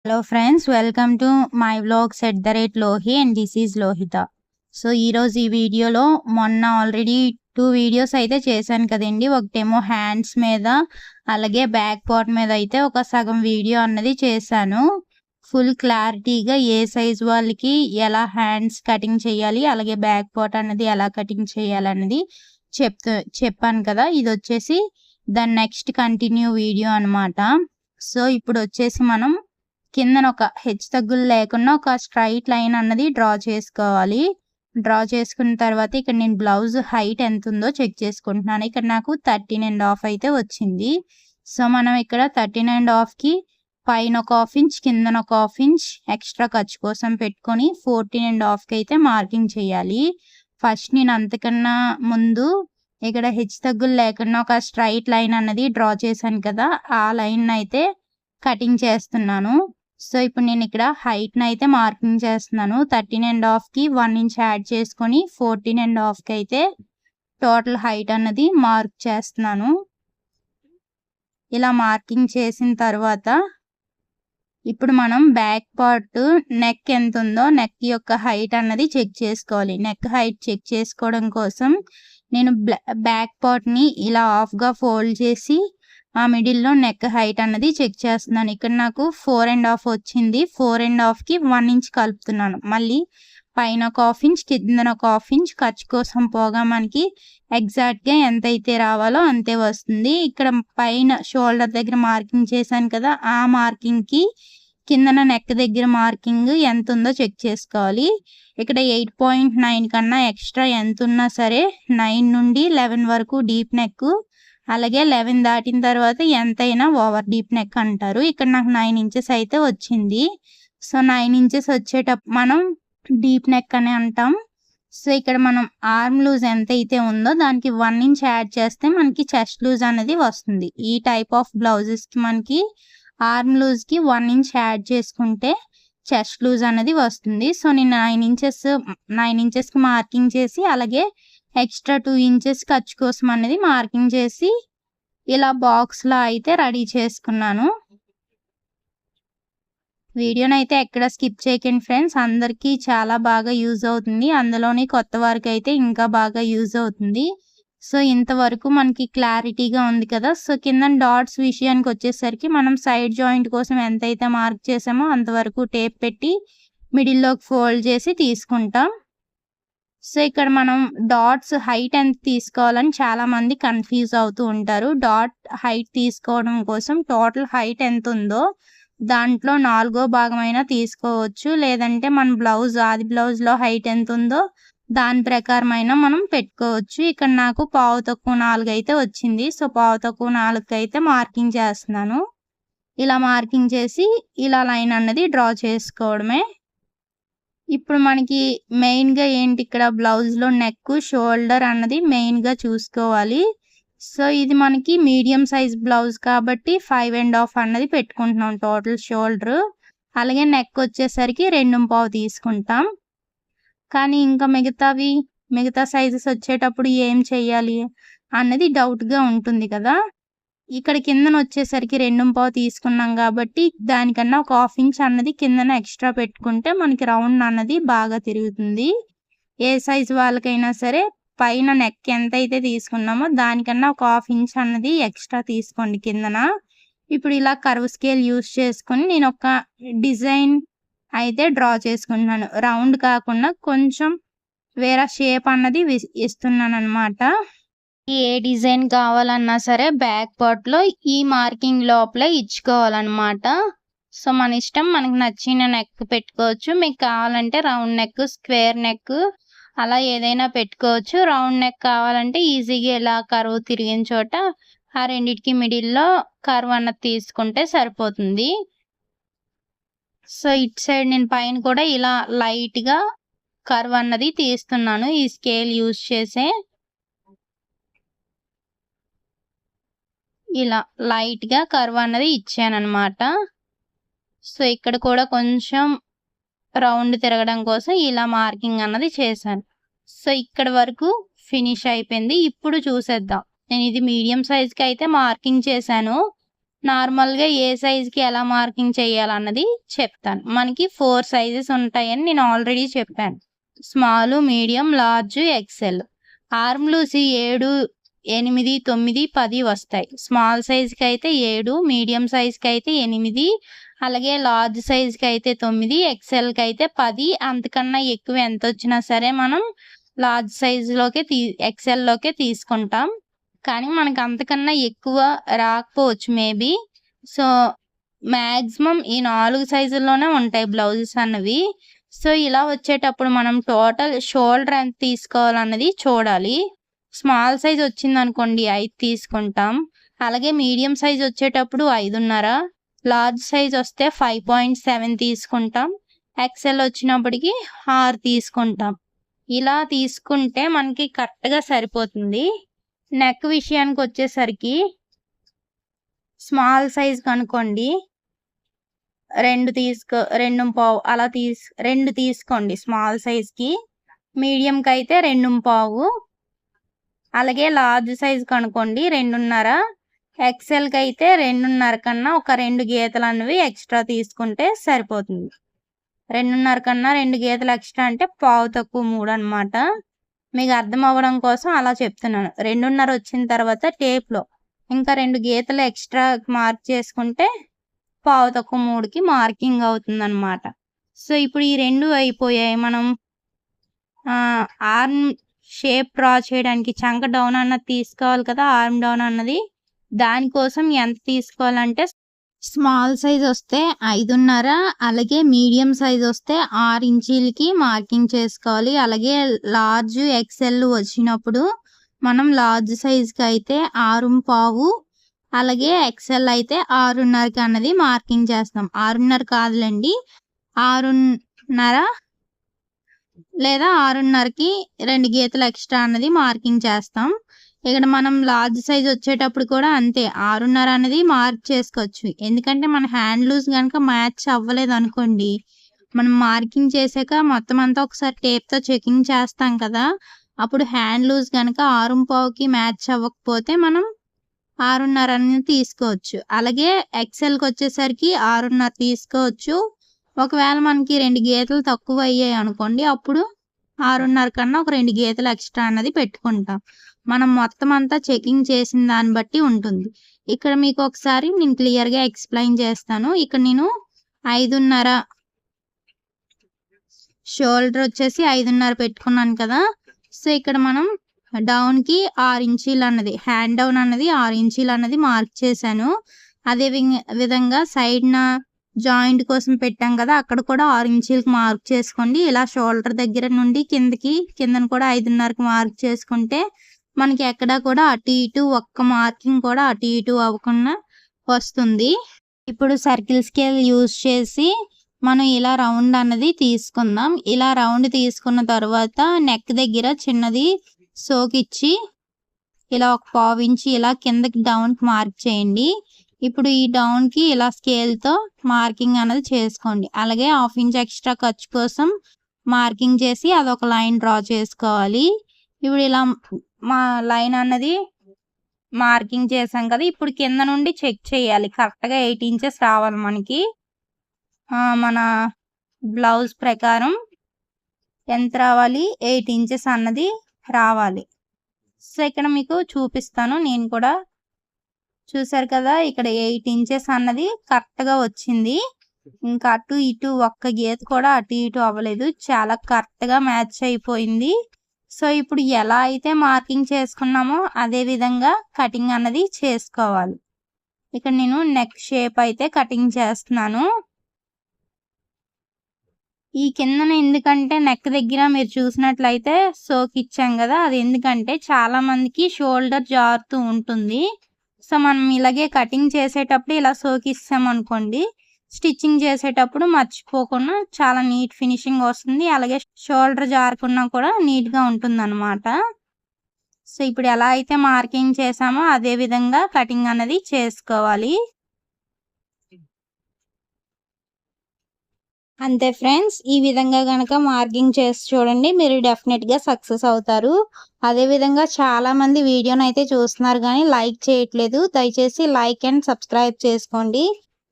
Hello friends, welcome to my vlogs @lohi and this is Lohita. So ఈరోజు ఈ వీడియోలో మొన్న ఆల్రెడీ 2 వీడియోస్ అయితే చేశాను కదండి. ఒకటేమో హ్యాండ్స్ మీద అలాగే బ్యాక్ పార్ట్ మీద అయితే ఒక సగం వీడియో అన్నది చేశాను. ఫుల్ క్లారిటీగా ఏ సైజ్ వాళ్ళకి ఎలా హ్యాండ్స్ కటింగ్ చేయాలి అలాగే బ్యాక్ పార్ట్ అన్నది ఎలా కటింగ్ చేయాలన్నది చెప్పాను కదా. ఇది వచ్చేసి దాని నెక్స్ట్ కంటిన్యూ వీడియో అన్నమాట. సో ఇప్పుడు వచ్చేసి మనం కిందన ఒక హెచ్చు తగ్గులు లేకుండా ఒక స్ట్రైట్ లైన్ అన్నది డ్రా చేసుకోవాలి. డ్రా చేసుకున్న తర్వాత ఇక్కడ నేను బ్లౌజ్ హైట్ ఎంత ఉందో చెక్ చేసుకుంటున్నాను. ఇక్కడ నాకు 13.5 అయితే వచ్చింది. సో మనం ఇక్కడ 13.5కి పైన ఒక హాఫ్ ఇంచ్ కిందన ఒక హాఫ్ ఇంచ్ ఎక్స్ట్రా ఖర్చు కోసం పెట్టుకొని 14.5కి అయితే మార్కింగ్ చేయాలి. ఫస్ట్ నేను అంతకన్నా ముందు ఇక్కడ హెచ్చు తగ్గులు లేకుండా ఒక స్ట్రైట్ లైన్ అన్నది డ్రా చేశాను కదా, ఆ లైన్ అయితే కటింగ్ చేస్తున్నాను. సో ఇప్పుడు నేను ఇక్కడ హైట్ని అయితే మార్కింగ్ చేస్తున్నాను. 13.5కి 1 ఇంచ్ యాడ్ చేసుకొని 14.5కి అయితే టోటల్ హైట్ అన్నది మార్క్ చేస్తున్నాను. ఇలా మార్కింగ్ చేసిన తర్వాత ఇప్పుడు మనం బ్యాక్ పార్ట్ నెక్ ఎంత ఉందో నెక్ యొక్క హైట్ అన్నది చెక్ చేసుకోవాలి. నెక్ హైట్ చెక్ చేసుకోవడం కోసం నేను బ్యాక్ పార్ట్ని ఇలా హాఫ్గా ఫోల్డ్ చేసి ఆ మిడిల్లో నెక్ హైట్ అన్నది చెక్ చేస్తున్నాను. ఇక్కడ నాకు 4.5 వచ్చింది. 4.5కి 1 ఇంచ్ కలుపుతున్నాను. మళ్ళీ పైన ఒక హాఫ్ ఇంచ్ కిందన ఒక హాఫ్ ఇంచ్ ఖర్చు కోసం పోగా మనకి ఎగ్జాక్ట్గా ఎంత అయితే రావాలో అంతే వస్తుంది. ఇక్కడ పైన షోల్డర్ దగ్గర మార్కింగ్ చేశాను కదా, ఆ మార్కింగ్కి కిందన నెక్ దగ్గర మార్కింగ్ ఎంత ఉందో చెక్ చేసుకోవాలి. ఇక్కడ 8.9 కన్నా ఎక్స్ట్రా ఎంత ఉన్నా సరే 9 నుండి 11 వరకు డీప్ నెక్, అలాగే 11 దాటిన తర్వాత ఎంతైనా ఓవర్ డీప్ నెక్ అంటారు. ఇక్కడ నాకు 9 ఇంచెస్ అయితే వచ్చింది. సో 9 ఇంచెస్ వచ్చేటప్పుడు మనం డీప్ నెక్ అని అంటాం. సో ఇక్కడ మనం ఆర్మ్ లూజ్ ఎంత అయితే ఉందో దానికి 1 ఇంచ్ యాడ్ చేస్తే మనకి చెస్ట్ లూజ్ అనేది వస్తుంది. ఈ టైప్ ఆఫ్ బ్లౌజెస్కి మనకి ఆర్మ్ లూజ్కి 1 ఇంచ్ యాడ్ చేసుకుంటే చెస్ట్ లూజ్ అనేది వస్తుంది. సో నేను 9 ఇంచెస్కి మార్కింగ్ చేసి అలాగే ఎక్స్ట్రా 2 ఇంచెస్ ఖర్చు కోసం అనేది మార్కింగ్ చేసి ఇలా బాక్స్లో అయితే రెడీ చేసుకున్నాను. వీడియోని అయితే ఎక్కడ స్కిప్ చేయకండి ఫ్రెండ్స్, అందరికీ చాలా బాగా యూజ్ అవుతుంది. అందులోని కొత్త వారికి అయితే ఇంకా బాగా యూజ్ అవుతుంది. సో ఇంతవరకు మనకి క్లారిటీగా ఉంది కదా. సో కింద డాట్స్ విషయానికి వచ్చేసరికి మనం సైడ్ జాయింట్ కోసం ఎంతైతే మార్క్ చేసామో అంతవరకు టేప్ పెట్టి మిడిల్లోకి ఫోల్డ్ చేసి తీసుకుంటాం. సో ఇక్కడ మనం డాట్స్ హైట్ ఎంత తీసుకోవాలని చాలా మంది కన్ఫ్యూజ్ అవుతూ ఉంటారు. డాట్ హైట్ తీసుకోవడం కోసం టోటల్ హైట్ ఎంత ఉందో దాంట్లో 4వ భాగమైనా తీసుకోవచ్చు, లేదంటే మన ఆది బ్లౌజ్లో హైట్ ఎంత ఉందో దాని ప్రకారమైనా మనం పెట్టుకోవచ్చు. ఇక్కడ నాకు 4 అయితే వచ్చింది. సో 4 అయితే మార్కింగ్ చేస్తున్నాను. ఇలా మార్కింగ్ చేసి ఇలా లైన్ అన్నది డ్రా చేసుకోవడమే. ఇప్పుడు మనకి మెయిన్గా ఏంటి, ఇక్కడ బ్లౌజ్లో నెక్ షోల్డర్ అన్నది మెయిన్గా చూసుకోవాలి. సో ఇది మనకి మీడియం సైజ్ బ్లౌజ్ కాబట్టి 5.5 అన్నది పెట్టుకుంటున్నాం టోటల్ షోల్డర్. అలాగే నెక్ వచ్చేసరికి 2.5 తీసుకుంటాం. కానీ ఇంకా మిగతా సైజెస్ వచ్చేటప్పుడు ఏం చెయ్యాలి అన్నది డౌట్గా ఉంటుంది కదా. ఇక్కడ కిందన వచ్చేసరికి 2.5 తీసుకున్నాం కాబట్టి దానికన్నా ఒక హాఫ్ ఇంచ్ అన్నది కిందన ఎక్స్ట్రా పెట్టుకుంటే మనకి రౌండ్ అన్నది బాగా తిరుగుతుంది. ఏ సైజ్ వాళ్ళకైనా సరే పైన నెక్ ఎంత అయితే తీసుకున్నామో దానికన్నా ఒక హాఫ్ ఇంచ్ అన్నది ఎక్స్ట్రా తీసుకోండి కిందన. ఇప్పుడు ఇలా కర్వ్ స్కేల్ యూస్ చేసుకొని నేను ఒక డిజైన్ అయితే డ్రా చేసుకుంటున్నాను. రౌండ్ కాకుండా కొంచెం వేరే షేప్ అన్నది ఇస్తున్నాను అనమాట. ఏ డిజైన్ కావాలన్నా సరే బ్యాక్ పార్ట్లో ఈ మార్కింగ్ లోపల ఇచ్చుకోవాలన్నమాట. సో మన ఇష్టం, మనకు నచ్చిన నెక్ పెట్టుకోవచ్చు. మీకు కావాలంటే రౌండ్ నెక్, స్క్వేర్ నెక్ అలా ఏదైనా పెట్టుకోవచ్చు. రౌండ్ నెక్ కావాలంటే ఈజీగా ఇలా కర్వ్ తిరిగిన చోట ఆ రెండింటికి మిడిల్లో కర్వ్ అన్నది తీసుకుంటే సరిపోతుంది. సో ఇటు సైడ్ నేను పైన కూడా ఇలా లైట్గా కర్వ్ అన్నది తీస్తున్నాను ఈ స్కేల్ యూజ్ చేసే. ఇలా లైట్గా కర్వ్ అన్నది ఇచ్చానమాట. సో ఇక్కడ కూడా కొంచెం రౌండ్ తిరగడం కోసం ఇలా మార్కింగ్ అన్నది చేశాను. సో ఇక్కడ వరకు ఫినిష్ అయిపోయింది. ఇప్పుడు చూసేద్దాం. నేను ఇది మీడియం సైజ్కి అయితే మార్కింగ్ చేశాను. నార్మల్‌గా ఏ సైజ్‌కి ఎలా మార్కింగ్ చేయాలన్నది చెప్తాను. మనకి 4 సైజెస్ ఉంటాయని నేను ఆల్రెడీ చెప్పాను. Small, medium, large, XL. Arm loose 7, 8, 9, 10 వస్తాయి. స్మాల్ సైజ్‌కైతే 7, మీడియం సైజ్‌కైతే 8, అలాగే లార్జ్ సైజ్‌కైతే 9, ఎక్సెల్‌కైతే 10. అంతకన్నా ఎక్కువ ఎంతొచ్చినా సరే మనం లార్జ్ సైజ్‌లోకే ఎక్సెల్‌లోకే తీసుకుంటాం. కానీ మనకు అంతకన్నా ఎక్కువ రాకపోవచ్చు మేబీ. సో, మాక్సిమం ఈ 4 సైజుల్లోనే ఉంటాయి బ్లౌజెస్ అన్నవి. సో, ఇలా వచ్చేటప్పుడు మనం టోటల్ షోల్డర్ ఎంత తీసుకోవాలన్నది చూడాలి. స్మాల్ సైజ్ వచ్చిందనుకోండి 5 తీసుకుంటాం. అలాగే మీడియం సైజ్ వచ్చేటప్పుడు 5.5, లార్జ్ సైజ్ వస్తే 5.7 తీసుకుంటాం. ఎక్సెల్ వచ్చినప్పటికి 6 తీసుకుంటాం. ఇలా తీసుకుంటే మనకి కరెక్ట్‌గా సరిపోతుంది. నెక్ విషయానికొచ్చేసరికి స్మాల్ సైజ్ కనుకోండి 2.5 అలా 2 తీసుకోండి స్మాల్ సైజ్‌కి. మీడియంకైతే 2.5, అలాగే లార్జ్ సైజ్ కనుకోండి 2.5, ఎక్సెల్‌కైతే 2.5 కన్నా ఒక 2 గీతలనేవి ఎక్స్ట్రా తీసుకుంటే సరిపోతుంది. 2.5 కన్నా 2 గీతలు ఎక్స్ట్రా అంటే పావు తక్కువ 3 అనమాట. మీకు అర్థం అవ్వడం కోసం అలా చెప్తున్నాను. 2.5 వచ్చిన తర్వాత టేప్‌లో ఇంకా 2 గీతలు ఎక్స్ట్రా మార్క్ చేసుకుంటే పావు తక్కువ 3కి మార్కింగ్ అవుతుందనమాట. సో, ఇప్పుడు ఈ 2 అయిపోయాయి. మనం ఆర్మ్ షేప్ డ్రా చేయడానికి చంక డౌన్ అన్నది తీసుకోవాలి కదా! ఆర్మ్ డౌన్ అన్నది. దానికోసం ఎంత తీసుకోవాలంటే స్మాల్ సైజ్ వస్తే 5.5, అలాగే మీడియం సైజ్ వస్తే 6 ఇంచీలకి మార్కింగ్ చేసుకోవాలి. అలాగే లార్జ్, ఎక్సెల్ వచ్చినప్పుడు మనం లార్జ్ సైజ్‌కి అయితే 6.5, అలాగే ఎక్సెల్ అయితే 6.5కి అన్నది మార్కింగ్ చేస్తాం. 6.5 కాదులెండి, 6.5 లేదా 6.5కి 2 గీతలు ఎక్స్ట్రా అన్నది మార్కింగ్ చేస్తాం. ఇక్కడ మనం లార్జ్ సైజ్ వచ్చేటప్పుడు కూడా అంతే 6.5 అనేది మార్క్ చేసుకోవచ్చు. ఎందుకంటే మన హ్యాండ్ లూజ్ గనక మ్యాచ్ అవ్వలేదనుకోండి, మనం మార్కింగ్ చేసాక మొత్తం అంతా ఒకసారి టేప్‌తో చెకింగ్ చేస్తాం కదా! అప్పుడు హ్యాండ్ లూజ్ గనక 6.5కి మ్యాచ్ అవ్వకపోతే మనం 6.5 అనేది తీసుకోవచ్చు. అలాగే ఎక్సెల్‌కొచ్చేసరికి 6.5 తీసుకోవచ్చు. ఒకవేళ మనకి 2 గీతలు తక్కువ అయ్యాయి అనుకోండి, అప్పుడు 6.5 కన్నా ఒక 2 గీతలు ఎక్స్ట్రా అన్నది పెట్టుకుంటాం. మనం మొత్తం అంతా చెకింగ్ చేసిన దాన్ని బట్టి ఉంటుంది. ఇక్కడ మీకు ఒకసారి నేను క్లియర్‌గా ఎక్స్‌ప్లెయిన్ చేస్తాను. ఇక్కడ నేను 5.5 షోల్డర్ వచ్చేసి 5.5 పెట్టుకున్నాను కదా! సో, ఇక్కడ మనం డౌన్‌కి 6 ఇంచీలు అన్నది, హ్యాండ్ డౌన్ అన్నది 6 ఇంచీలు అన్నది మార్క్ చేశాను. అదే విధంగా సైడ్‌న జాయింట్ కోసం పెట్టాం కదా! అక్కడ కూడా 6 ఇంచీలకి మార్క్ చేసుకోండి. ఇలా షోల్డర్ దగ్గర నుండి కిందన కూడా 5.5కి మార్క్ చేసుకుంటే మనకి ఎక్కడా కూడా అటు ఇటు ఒక్క మార్కింగ్ కూడా అటు ఇటు అవ్వకుండా వస్తుంది. ఇప్పుడు సర్కిల్ స్కేల్ యూజ్ చేసి మనం ఇలా రౌండ్ అన్నది తీసుకుందాం. ఇలా రౌండ్ తీసుకున్న తర్వాత నెక్ దగ్గర చిన్నది సోకిచ్చి ఇలా ఒక పావు ఇంచి ఇలా కిందకి డౌన్‌కి మార్క్ చేయండి. ఇప్పుడు ఈ డౌన్‌కి ఇలా స్కేల్‌తో మార్కింగ్ అనేది చేసుకోండి. అలాగే హాఫ్ ఇంచ్ ఎక్స్ట్రా ఖర్చు కోసం మార్కింగ్ చేసి అదొక లైన్ డ్రా చేసుకోవాలి. ఇప్పుడు ఇలా లైన్ అన్నది మార్కింగ్ చేసాం కదా! ఇప్పుడు కింద నుండి చెక్ చేయాలి. కరెక్ట్‌గా 8 ఇంచెస్ రావాలి మనకి. మన బ్లౌజ్ ప్రకారం ఎంత రావాలి? 8 ఇంచెస్ అన్నది రావాలి. సో, ఇక్కడ మీకు చూపిస్తాను నేను కూడా. చూసారు కదా! ఇక్కడ 8 ఇంచెస్ అన్నది కరెక్ట్‌గా వచ్చింది. ఇంకా అటు ఇటు ఒక్క గీత కూడా అటు ఇటు అవ్వలేదు. చాలా కరెక్ట్‌గా మ్యాచ్ అయిపోయింది. సో, ఇప్పుడు ఎలా అయితే మార్కింగ్ చేసుకున్నామో అదే విధంగా కటింగ్ అన్నది చేసుకోవాలి. ఇక్కడ నేను నెక్ షేప్ అయితే కటింగ్ చేస్తున్నాను. ఈ కిందన ఎందుకంటే నెక్ దగ్గర మీరు చూసినట్లయితే సోక్ ఇచ్చాం కదా! అది ఎందుకంటే చాలా మందికి షోల్డర్ జారుతూ ఉంటుంది. సో, మనం ఇలాగే కటింగ్ చేసేటప్పుడు ఇలా సోకిచ్చామనుకోండి, స్టిచ్చింగ్ చేసేటప్పుడు మర్చిపోకుండా చాలా నీట్ ఫినిషింగ్ వస్తుంది. అలాగే షోల్డర్ జారకుండా కూడా నీట్‌గా ఉంటుందన్నమాట. సో, ఇప్పుడు ఎలా అయితే మార్కింగ్ చేసామో అదే విధంగా కటింగ్ అనేది చేసుకోవాలి. అంతే ఫ్రెండ్స్. ఈ విధంగా గనక మార్కింగ్ చేసి చూడండి. మీరు డెఫినిట్‌గా సక్సెస్ అవుతారు. అదే విధంగా చాలామంది వీడియోనైతే చూస్తున్నారు గానీ లైక్ చేయట్లేదు. దయచేసి లైక్ అండ్ సబ్స్క్రైబ్ చేసుకోండి.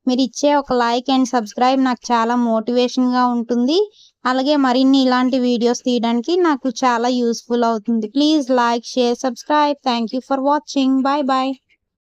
మీరిచ్చే ఒక లైక్ అండ్ సబ్స్క్రైబ్ నాకు చాలా మోటివేషన్‌గా ఉంటుంది. అలాగే మరిన్ని ఇలాంటి వీడియోస్ తీయడానికి నాకు చాలా యూజ్‌ఫుల్ అవుతుంది. Please like, share, subscribe. Thank you for watching. By by.